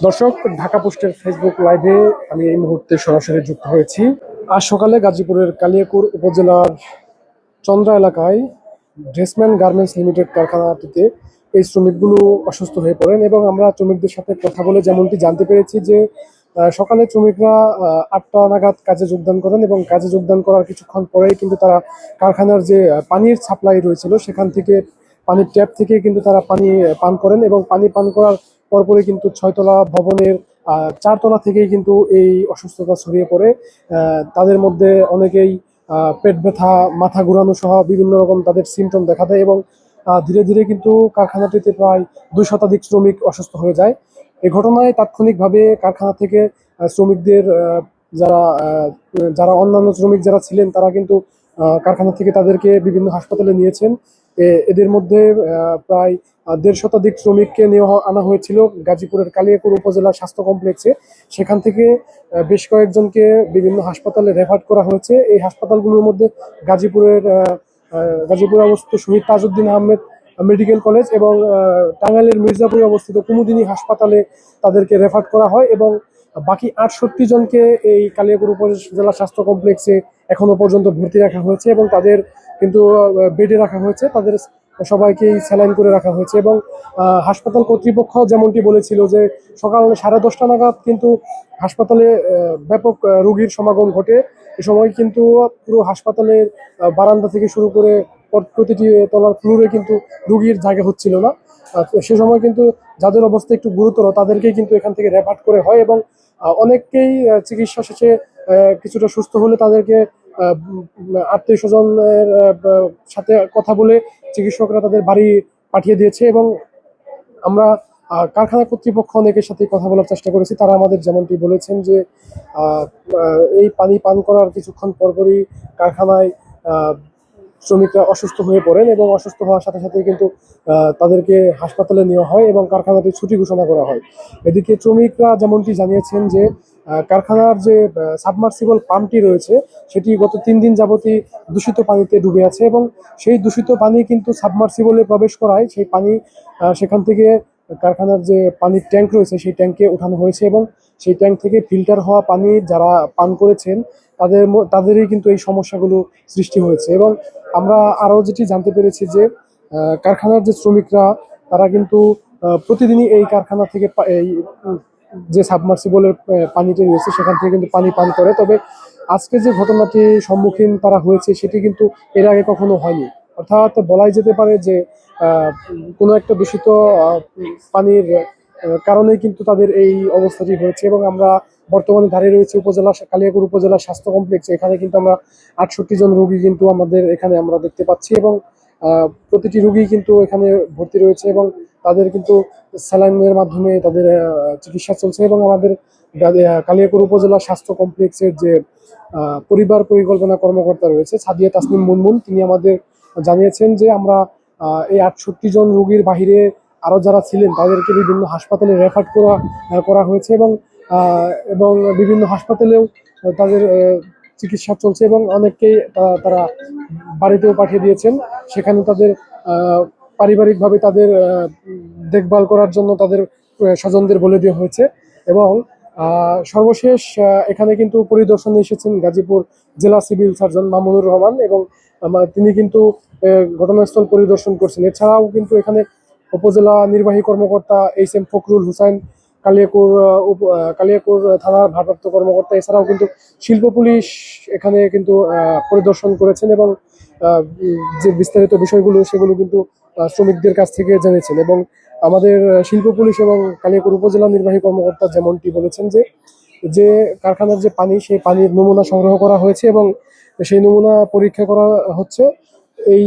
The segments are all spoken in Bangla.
দর্শক, ঢাকা পোস্টের ফেসবুক লাইভে আমি এই মুহূর্তে সরাসরি যুক্ত হয়েছি। আজ সকালে গাজীপুরের কালিয়াকৈর উপজেলার চন্দ্রা এলাকায় ড্রেসম্যান গার্মেন্টস লিমিটেড কারখানাটিতে এই শ্রমিকগুলো অসুস্থ হয়ে পড়েন এবং আমরা শ্রমিকদের সাথে কথা বলে যেমনটি জানতে পেরেছি যে সকালে শ্রমিকরা 8টা নাগাদ কাজে যোগদান করেন এবং কাজে যোগদান করার কিছুক্ষণ পরেই কিন্তু তারা কারখানার যে পানির সাপ্লাই রয়েছিল সেখান থেকে পানির ট্যাপ থেকে কিন্তু তারা পানি পান করেন এবং পানি পান করার পরপরই কিন্তু 6তলা ভবনের 4তলা থেকেই কিন্তু এই অসুস্থতা ছড়িয়ে পড়ে। তাদের মধ্যে অনেকেই পেট ব্যথা, মাথা ঘুরানো সহ বিভিন্ন রকম তাদের সিমটম দেখা দেয় এবং ধীরে ধীরে কিন্তু কারখানাটিতে প্রায় 2 শতাধিক শ্রমিক অসুস্থ হয়ে যায়। এই ঘটনায় তাৎক্ষণিকভাবে কারখানা থেকে শ্রমিকদের যারা যারা অন্যান্য শ্রমিক যারা ছিলেন তারা কিন্তু কারখানা থেকে তাদেরকে বিভিন্ন হাসপাতালে নিয়েছেন। এদের মধ্যে প্রায় 1.5 শতাধিক শ্রমিককে নিয়ে আনা হয়েছিল গাজীপুরের কালিয়াকৈর উপজেলা স্বাস্থ্য কমপ্লেক্সে। সেখান থেকে বেশ কয়েকজনকে বিভিন্ন হাসপাতালে রেফার করা হয়েছে। এই হাসপাতালগুলোর মধ্যে গাজীপুরে অবস্থিত শহীদ তাজউদ্দিন আহমেদ মেডিকেল কলেজ এবং টাঙ্গাইলের মির্জাপুরে অবস্থিত কুমুদিনী হাসপাতালে তাদেরকে রেফার করা হয় এবং বাকি 68 জনকে এই কালিয়াকৈর উপজেলা স্বাস্থ্য কমপ্লেক্সে এখনো পর্যন্ত ভর্তি রাখা হয়েছে এবং তাদের কিন্তু বেডে রাখা হয়েছে। তাদের সবাইকেই স্যালাইন করে রাখা হয়েছে এবং হাসপাতাল কর্তৃপক্ষ যেমনটি বলেছিল যে সকাল 10:30 নাগাদ কিন্তু হাসপাতালে ব্যাপক রোগীর সমাগম ঘটে। এ সময় কিন্তু পুরো হাসপাতালের বারান্দা থেকে শুরু করে প্রতিটি তলার ফ্লোরে কিন্তু রোগীর জায়গা হচ্ছিল না। সে সময় কিন্তু যাদের অবস্থা একটু গুরুতর তাদেরকেই কিন্তু এখান থেকে রেফার করে হয় এবং অনেককেই চিকিৎসা শেষে কিছুটা সুস্থ হলে তাদেরকে আত্মীয় স্বজনের সাথে কথা বলে চিকিৎসকরা তাদের বাড়ি পাঠিয়ে দিয়েছে এবং আমরা কারখানা কর্তৃপক্ষ অনেকের সাথে কথা বলার চেষ্টা করেছি। তারা আমাদের যেমনটি বলেছেন যে এই পানি পান করার কিছুক্ষণ পরপরই কারখানায় শ্রমিকরা অসুস্থ হয়ে পড়েন এবং অসুস্থ হওয়ার সাথে সাথে কিন্তু তাদেরকে হাসপাতালে নেওয়া হয় এবং কারখানাটি ছুটি ঘোষণা করা হয়। এদিকে শ্রমিকরা যেমনটি জানিয়েছেন যে কারখানার যে সাবমার্সিবল পাম্পটি রয়েছে সেটি গত 3 দিন যাবতই দূষিত পানিতে ডুবে আছে এবং সেই দূষিত পানি কিন্তু সাবমার্সিবলে প্রবেশ করায় সেই পানি সেখান থেকে কারখানার যে পানির ট্যাঙ্ক রয়েছে সেই ট্যাঙ্কে ওঠানো হয়েছে এবং সেই ট্যাঙ্ক থেকে ফিল্টার হওয়া পানি যারা পান করেছেন তাদেরই কিন্তু এই সমস্যাগুলো সৃষ্টি হয়েছে এবং আমরা আরও যেটি জানতে পেরেছি যে কারখানার যে শ্রমিকরা তারা কিন্তু প্রতিদিনই এই কারখানা থেকে এই যে সাবমার্সিবলের পানিটি রয়েছে সেখান থেকে কিন্তু পানি পান করে। তবে আজকে যে ঘটনাটি সম্মুখীন তারা হয়েছে সেটি কিন্তু এর আগে কখনো হয়নি। অর্থাৎ বলাই যেতে পারে যে কোনো একটা দূষিত পানির কারণেই কিন্তু তাদের এই অবস্থাটি হয়েছে এবং আমরা বর্তমানে দাঁড়িয়ে রয়েছে কালিয়াকৈর উপজেলা স্বাস্থ্য কমপ্লেক্স। এখানে কিন্তু আমরা 68 জন রোগী কিন্তু আমাদের এখানে আমরা দেখতে পাচ্ছি এবং প্রতিটি রোগী কিন্তু এখানে ভর্তি রয়েছে এবং তাদের কিন্তু স্যালাইনের মাধ্যমে তাদের চিকিৎসা চলছে এবং আমাদের কালিয়াকৈর উপজেলা স্বাস্থ্য কমপ্লেক্সের যে পরিবার পরিকল্পনা কর্মকর্তা রয়েছে সাদিয়া তাসনিম মুনমুন, তিনি আমাদের জানিয়েছেন যে আমরা এই 68 জন রোগীর বাহিরে আরও যারা ছিলেন তাদেরকে বিভিন্ন হাসপাতালে রেফার করা হয়েছে এবং বিভিন্ন হাসপাতালেও তাদের চিকিৎসা চলছে এবং অনেককেই তারা বাড়িতেও পাঠিয়ে দিয়েছেন। সেখানে তাদের পারিবারিকভাবে তাদের দেখভাল করার জন্য তাদের স্বজনদের বলে দেওয়া হয়েছে এবং সর্বশেষ এখানে কিন্তু পরিদর্শনে এসেছেন গাজীপুর জেলা সিভিল সার্জন মামুনুর রহমান এবং তিনি কিন্তু ঘটনাস্থল পরিদর্শন করছেন। এছাড়াও কিন্তু এখানে উপজেলা নির্বাহী কর্মকর্তা HM ফখরুল হুসাইন, কালিয়াকৈর থানার ভারপ্রাপ্ত কর্মকর্তা, এছাড়াও কিন্তু শিল্প পুলিশ এখানে কিন্তু পরিদর্শন করেছেন এবং যে বিস্তারিত বিষয়গুলো সেগুলো কিন্তু শ্রমিকদের কাছ থেকে জেনেছেন এবং আমাদের শিল্প পুলিশ এবং কালিয়াকৈর উপজেলা নির্বাহী কর্মকর্তা যেমনটি বলেছেন যে কারখানার যে পানি সেই পানির নমুনা সংগ্রহ করা হয়েছে এবং সেই নমুনা পরীক্ষা করা হচ্ছে। এই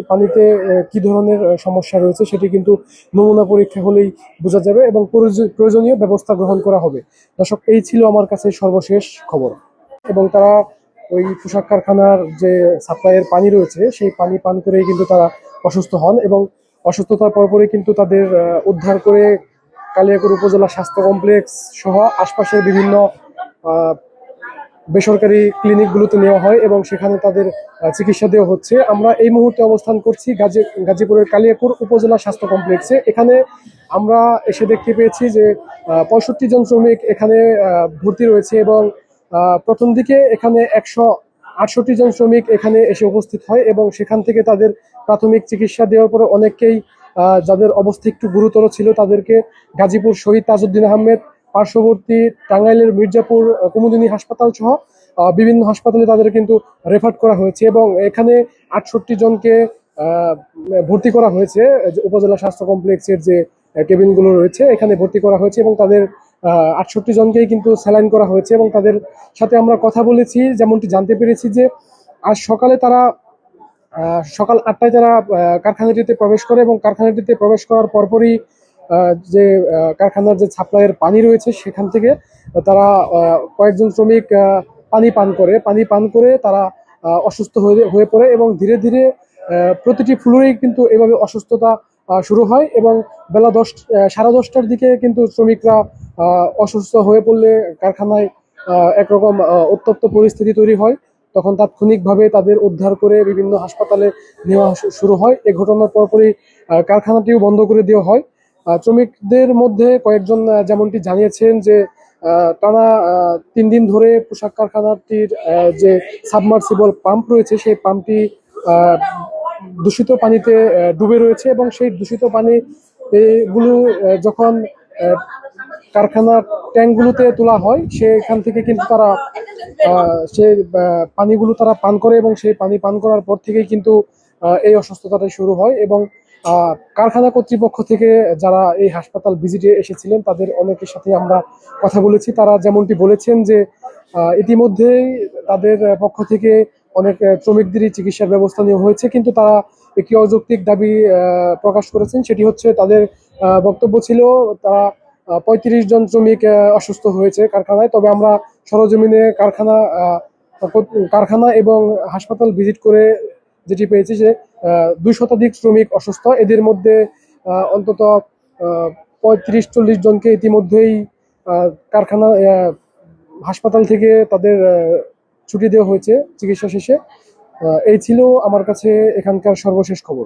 পানিতে কি ধরনের সমস্যা রয়েছে সেটি কিন্তু নমুনা পরীক্ষা হলেই বোঝা যাবে এবং প্রয়োজনীয় ব্যবস্থা গ্রহণ করা হবে। দর্শক, এই ছিল আমার কাছে সর্বশেষ খবর এবং তারা ওই পোশাক কারখানার যে সাপ্লাইয়ের পানি রয়েছে সেই পানি পান করেই কিন্তু তারা অসুস্থ হন এবং অসুস্থতার পরপরই কিন্তু তাদের উদ্ধার করে কালিয়াকৈর উপজেলা স্বাস্থ্য কমপ্লেক্স সহ আশপাশের বিভিন্ন বেসরকারি ক্লিনিকগুলোতে নেওয়া হয় এবং সেখানে তাদের চিকিৎসা দেওয়া হচ্ছে। আমরা এই মুহূর্তে অবস্থান করছি গাজীপুরের কালিয়াকৈর উপজেলা স্বাস্থ্য কমপ্লেক্সে। এখানে আমরা এসে দেখতে পেয়েছি যে 65 জন শ্রমিক এখানে ভর্তি রয়েছে এবং প্রথম দিকে এখানে 168 জন শ্রমিক এখানে এসে উপস্থিত হয় এবং সেখান থেকে তাদের প্রাথমিক চিকিৎসা দেওয়ার পরে অনেককেই যাদের অবস্থা একটু গুরুতর ছিল তাদেরকে গাজীপুর শহীদ তাজউদ্দিন আহমেদ, পার্শ্ববর্তী টাঙ্গাইলের মির্জাপুর কুমুদিনী হাসপাতাল সহ বিভিন্ন হাসপাতালে তাদের কিন্তু রেফার করা হয়েছে এবং এখানে 68 জনকে ভর্তি করা হয়েছে। উপজেলা স্বাস্থ্য কমপ্লেক্সের যে কেবিনগুলো রয়েছে এখানে ভর্তি করা হয়েছে এবং তাদের 68 জনকেই কিন্তু স্যালাইন করা হয়েছে এবং তাদের সাথে আমরা কথা বলেছি, যেমনটি জানতে পেরেছি যে আজ সকালে তারা সকাল 8টায় তারা কারখানাটিতে প্রবেশ করে এবং কারখানাটিতে প্রবেশ করার পরপরই যে কারখানার যে সাপ্লাইয়ের পানি রয়েছে সেখান থেকে তারা কয়েকজন শ্রমিক পানি পান করে তারা অসুস্থ হয়ে পড়ে এবং ধীরে ধীরে প্রতিটি ফ্লোরেই কিন্তু এভাবে অসুস্থতা শুরু হয় এবং বেলা 10 সাড়ে 10টার দিকে কিন্তু শ্রমিকরা অসুস্থ হয়ে পড়লে কারখানায় একরকম উত্তপ্ত পরিস্থিতি তৈরি হয়। তখন তাৎক্ষণিকভাবে তাদের উদ্ধার করে বিভিন্ন হাসপাতালে নেওয়া শুরু হয়। এ ঘটনার পরপরই কারখানাটিও বন্ধ করে দেওয়া হয়। শ্রমিকদের মধ্যে কয়েকজন যেমনটি জানিয়েছেন যে টানা 3 দিন ধরে পোশাক কারখানাটির যে সাবমার্সিবল পাম্প রয়েছে সেই পাম্পটি দূষিত পানিতে ডুবে রয়েছে এবং সেই দূষিত পানি এগুলো যখন কারখানার ট্যাঙ্কগুলোতে তোলা হয় সেখান থেকে কিন্তু তারা সেই পানিগুলো তারা পান করে এবং সেই পানি পান করার পর থেকেই কিন্তু এই অসুস্থতাটা শুরু হয় এবং কারখানা কর্তৃপক্ষ থেকে যারা এই হাসপাতাল ভিজিটে এসেছিলেন তাদের অনেকের সাথে আমরা কথা বলেছি। তারা যেমনটি বলেছেন যে ইতিমধ্যেই তাদের পক্ষ থেকে অনেক শ্রমিকদেরই চিকিৎসার ব্যবস্থা নেওয়া হয়েছে, কিন্তু তারা একটি অযৌক্তিক দাবি প্রকাশ করেছেন। সেটি হচ্ছে তাদের বক্তব্য ছিল তারা 35 জন শ্রমিক অসুস্থ হয়েছে কারখানায়, তবে আমরা সরজমিনে কারখানা এবং হাসপাতাল ভিজিট করে যেটি পেয়েছি যে 200 শ্রমিক অসুস্থ। এদের মধ্যে অন্তত 35-40 জনকে ইতিমধ্যেই কারখানা হাসপাতাল থেকে তাদের ছুটি দেওয়া হয়েছে চিকিৎসা শেষে। এই ছিল আমার কাছে এখানকার সর্বশেষ খবর।